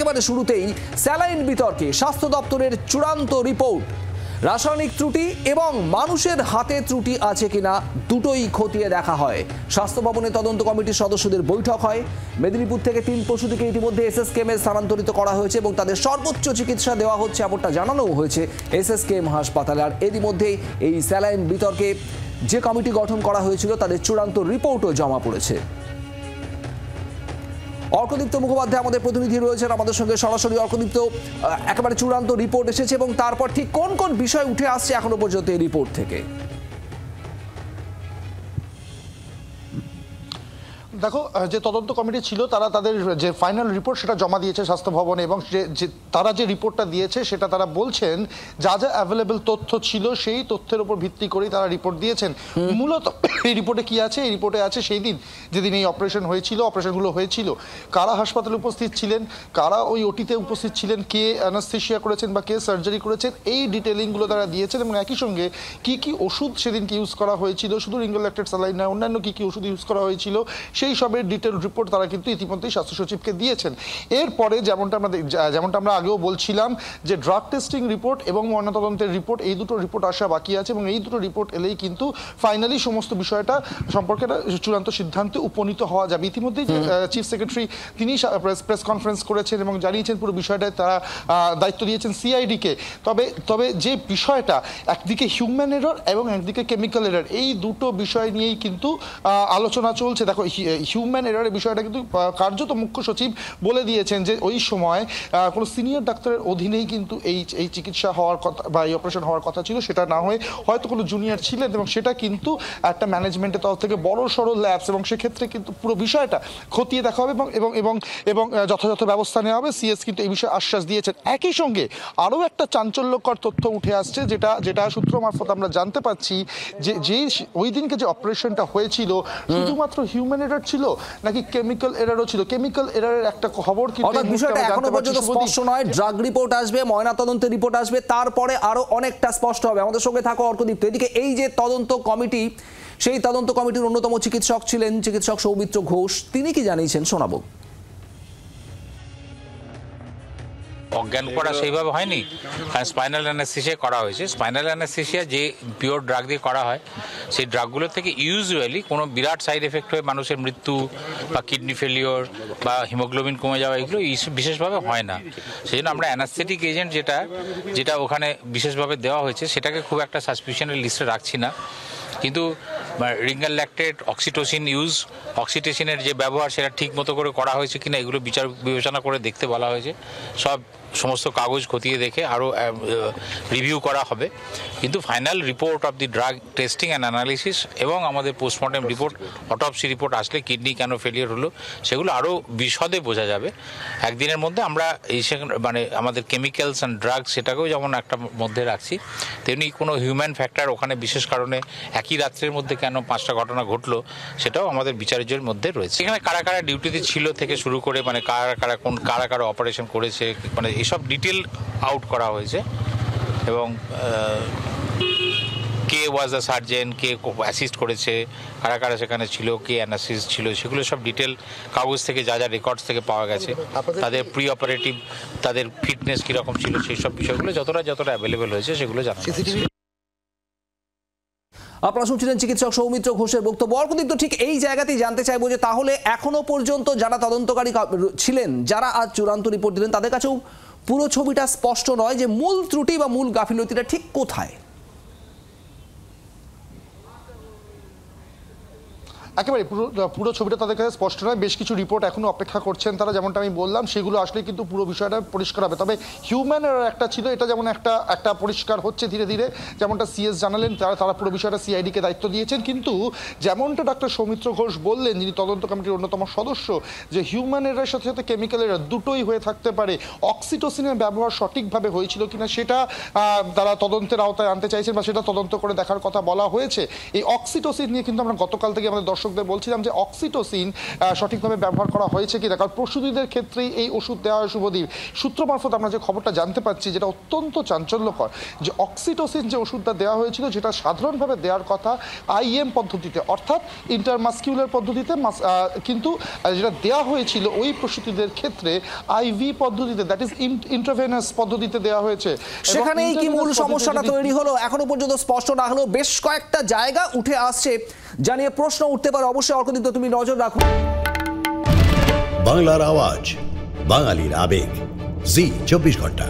একেবারে শুরুতেই স্যালাইন বিতর্কে স্বাস্থ্য দপ্তরের চূড়ান্ত রিপোর্ট। রাসায়নিক ত্রুটি এবং মানুষের হাতে ত্রুটি আছে কিনা দুটোই খতিয়ে দেখা হয়। স্বাস্থ্য ভবনে তদন্ত কমিটির সদস্যদের বৈঠক হয়। মেদিনীপুর থেকে 3 প্রসূতিকে ইতিমধ্যে এসএসকেএমে স্থানান্তরিত করা হয়েছে এবং তাদের সর্বোচ্চ চিকিৎসা দেওয়া হচ্ছে, এমনটা জানানোও হয়েছে এসএসকেএম হাসপাতালে। আর এরই মধ্যেই এই স্যালাইন বিতর্কে যে কমিটি গঠন করা হয়েছিল তাদের চূড়ান্ত রিপোর্টও জমা পড়েছে। অর্কদীপ্ত মুখোপাধ্যায় আমাদের প্রতিনিধি রয়েছেন আমাদের সঙ্গে সরাসরি। অর্কদীপ্ত, একেবারে চূড়ান্ত রিপোর্ট এসেছে এবং তারপর ঠিক কোন কোন বিষয় উঠে আসছে এখনো পর্যন্ত এই রিপোর্ট থেকে? দেখো, যে তদন্ত কমিটি ছিল তারা তাদের যে ফাইনাল রিপোর্ট সেটা জমা দিয়েছে স্বাস্থ্য ভবনে এবং তারা যে রিপোর্টটা দিয়েছে সেটা তারা বলছেন যা যা অ্যাভেলেবল তথ্য ছিল সেই তথ্যের উপর ভিত্তি করেই তারা রিপোর্ট দিয়েছেন। মূলত এই রিপোর্টে কি আছে? এই রিপোর্টে আছে সেই দিন যেদিন এই অপারেশনগুলো হয়েছিল, কারা হাসপাতালে উপস্থিত ছিলেন, কারা ওই ওটিতে উপস্থিত ছিলেন, কে অ্যানাস্থেশিয়া করেছেন বা কে সার্জারি করেছেন, এই ডিটেলিংগুলো তারা দিয়েছেন এবং একই সঙ্গে কি কি ওষুধ সেদিনকে ইউজ করা হয়েছিল, শুধু রিঙ্গোল্যাক্টেড স্যালাইন না অন্যান্য কি কি ওষুধ ইউজ করা হয়েছিল সেই সবের ডিটেল রিপোর্ট তারা কিন্তু ইতিমধ্যেই স্বাস্থ্য সচিবকে দিয়েছেন। এরপরে যেমনটা আমরা আগেও বলছিলাম যে ড্রাগ টেস্টিং রিপোর্ট এবং ময়নাতদন্তের রিপোর্ট, এই দুটো রিপোর্ট আসা বাকি আছে এবং এই দুটো রিপোর্ট এলেই কিন্তু ফাইনালি সমস্ত বিষয়টা সম্পর্কে চূড়ান্ত সিদ্ধান্তে উপনীত হওয়া যাবে। ইতিমধ্যেই চিফ সেক্রেটারি তিনি প্রেস কনফারেন্স করেছেন এবং জানিয়েছেন পুরো বিষয়টায় তারা দায়িত্ব দিয়েছেন সিআইডিকে। তবে যে বিষয়টা একদিকে হিউম্যান এরর এবং একদিকে কেমিক্যাল এরর, এই দুটো বিষয় নিয়েই কিন্তু আলোচনা চলছে। দেখো, হিউম্যান এররের বিষয়টা কিন্তু কার্যত মুখ্য সচিব বলে দিয়েছেন যে ওই সময় কোনো সিনিয়র ডাক্তারের অধীনেই কিন্তু এই চিকিৎসা হওয়ার কথা বা এই অপারেশন হওয়ার কথা ছিল, সেটা না হয়ে হয়তো কোনো জুনিয়র ছিলেন এবং সেটা কিন্তু একটা ম্যানেজমেন্টের তরফ থেকে বড় সড়ো ল্যাবস এবং সেক্ষেত্রে কিন্তু পুরো বিষয়টা খতিয়ে দেখা হবে এবং এবং এবং যথাযথ ব্যবস্থা নেওয়া হবে। সিএস কিন্তু এই বিষয়ে আশ্বাস দিয়েছেন। একই সঙ্গে আরও একটা চাঞ্চল্যকর তথ্য উঠে আসছে যেটা সূত্র মারফত আমরা জানতে পাচ্ছি যে ওই দিনকে যে অপারেশনটা হয়েছিল শুধুমাত্র হিউম্যান এরর ছিল নাকি কেমিক্যাল এররও ছিল। কেমিক্যাল এররের একটা খবর কিন্তু বিষয়টা এখনো পর্যন্ত স্পষ্ট নয়। ড্রাগ রিপোর্ট আসবে, ময়নাতদন্তের রিপোর্ট আসবে, তারপরে আরো অনেকটা স্পষ্ট হবে। আমাদের সঙ্গে থাকো অর্কদীপ্ত। এদিকে এই যে তদন্ত কমিটি, সেই তদন্ত কমিটির অন্যতম চিকিৎসক ছিলেন চিকিৎসক সৌমিত্র ঘোষ, তিনি কি জানিয়েছেন শোনাবো। অজ্ঞান করা সেইভাবে হয়নি, কারণ স্পাইনাল অ্যানাস্থেসিয়া করা হয়েছে। স্পাইনাল অ্যানাস্থেসিয়া যে পিওর ড্রাগ দিয়ে করা হয়, সেই ড্রাগগুলো থেকে ইউজুয়ালি কোনো বিরাট সাইড এফেক্ট হয়ে মানুষের মৃত্যু বা কিডনি ফেলিওর বা হিমোগ্লোবিন কমে যাওয়া এগুলো বিশেষভাবে হয় না। সেই জন্য আমরা অ্যানাস্থেটিক এজেন্ট যেটা ওখানে বিশেষভাবে দেওয়া হয়েছে সেটাকে খুব একটা সাসপিশনের লিস্টে রাখছি না। কিন্তু রিঙ্গোল্যাক্টেড, অক্সিটোসিনের যে ব্যবহার সেটা ঠিক মতো করে করা হয়েছে কিনা এগুলো বিচার বিবেচনা করে দেখতে বলা হয়েছে। সমস্ত কাগজ খতিয়ে দেখে আরও রিভিউ করা হবে। কিন্তু final report of the drug testing and analysis এবং আমাদের পোস্টমর্টেম রিপোর্ট, অটোপসি রিপোর্ট আসলে কিডনি কেন ফেলিয়ার হলো সেগুলো আরও বিশদে বোঝা যাবে। একদিনের মধ্যে আমরা আমাদের কেমিক্যালস অ্যান্ড ড্রাগস সেটাকেও যেমন একটা মধ্যে রাখছি, তেমনি কোনো হিউম্যান ফ্যাক্টর ওখানে বিশেষ কারণে একই রাত্রের মধ্যে কেন 5টা ঘটনা ঘটলো সেটাও আমাদের বিচার্যের মধ্যে রয়েছে। এখানে কারা কারা ডিউটিতে ছিল থেকে শুরু করে কারা কারা অপারেশন করেছে, এসব ডিটেল আউট করা হয়েছে এবং কে ওয়াজ দ্য সার্জেন, কে অ্যাসিস্ট করেছে, কারা কারা সেখানে ছিল, কে অ্যানাসিস্ট ছিল, সেগুলো সব ডিটেল কাগজ থেকে যা রেকর্ডস থেকে পাওয়া গেছে। তাদের প্রি অপারেটিভ, তাদের ফিটনেস কীরকম ছিল, সেই সব বিষয়গুলো যতটা অ্যাভেলেবেল হয়েছে সেগুলো জানা যাচ্ছে। আপনারা শুনছিলেন চিকিৎসক সৌমিত্র ঘোষের বক্তব্য। অর্কদীপ্ত, ঠিক এই জায়গাতেই জানতে চাইবো যে তাহলে এখনো পর্যন্ত যারা তদন্তকারী ছিলেন, যারা আজ চূড়ান্ত রিপোর্ট দিলেন, তাদের কাছেও পুরো ছবিটা স্পষ্ট নয় যে মূল ত্রুটি বা মূল গাফিলতিটা ঠিক কোথায়। একেবারে পুরো ছবিটা তাদের কাছে স্পষ্ট নয়। বেশ কিছু রিপোর্ট এখনো অপেক্ষা করছেন তারা, যেমনটা আমি বললাম, সেগুলো আসলে কিন্তু পুরো বিষয়টা পরিষ্কার হবে। তবে হিউম্যান এরর একটা ছিল, এটা যেমন একটা পরিষ্কার হচ্ছে ধীরে ধীরে, যেমনটা সিএস জানালেন, তারা পুরো বিষয়টা সিআইডিকে দায়িত্ব দিয়েছেন। কিন্তু যেমনটা ডক্টর সৌমিত্র ঘোষ বললেন, যিনি তদন্ত কমিটির অন্যতম সদস্য, যে হিউম্যান এররের সাথে সাথে কেমিক্যাল এরর দুটোই হয়ে থাকতে পারে। অক্সিটোসিনের ব্যবহার সঠিকভাবে হয়েছিল কিনা সেটা তারা তদন্তের আওতায় আনতে চাইছেন বা সেটা তদন্ত করে দেখার কথা বলা হয়েছে। এই অক্সিটোসিন নিয়ে কিন্তু আমরা গতকাল থেকে আমাদের দর্শক দর্শকদের বলছিলাম যে অক্সিটোসিন সঠিকভাবে ব্যবহার করা হয়েছে কিনা, কারণ প্রসূতিদের ক্ষেত্রেই এই ওষুধ দেওয়া হয় শুভদীপ। সূত্র মারফত আমরা যে খবরটা জানতে পারছি, যেটা অত্যন্ত চাঞ্চল্যকর, যে অক্সিটোসিন যে ওষুধটা দেওয়া হয়েছিল যেটা সাধারণভাবে দেওয়ার কথা আইএম পদ্ধতিতে, অর্থাৎ ইন্টারমাস্কিউলার পদ্ধতিতে, কিন্তু যেটা দেওয়া হয়েছিল ওই প্রসূতিদের ক্ষেত্রে আইভি পদ্ধতিতে, দ্যাট ইজ ইন্ট্রাভেনাস পদ্ধতিতে দেওয়া হয়েছে। সেখানেই কি মূল সমস্যাটা তৈরি হলো এখনো পর্যন্ত স্পষ্ট না হলেও বেশ কয়েকটা জায়গা উঠে আসছে, জানিয়ে প্রশ্ন উঠতে পারে। অবশ্যই অর্কদীপ্ত তুমি নজর রাখো। বাংলার আওয়াজ, বাঙালির আবেগ, জি 24 ঘন্টা।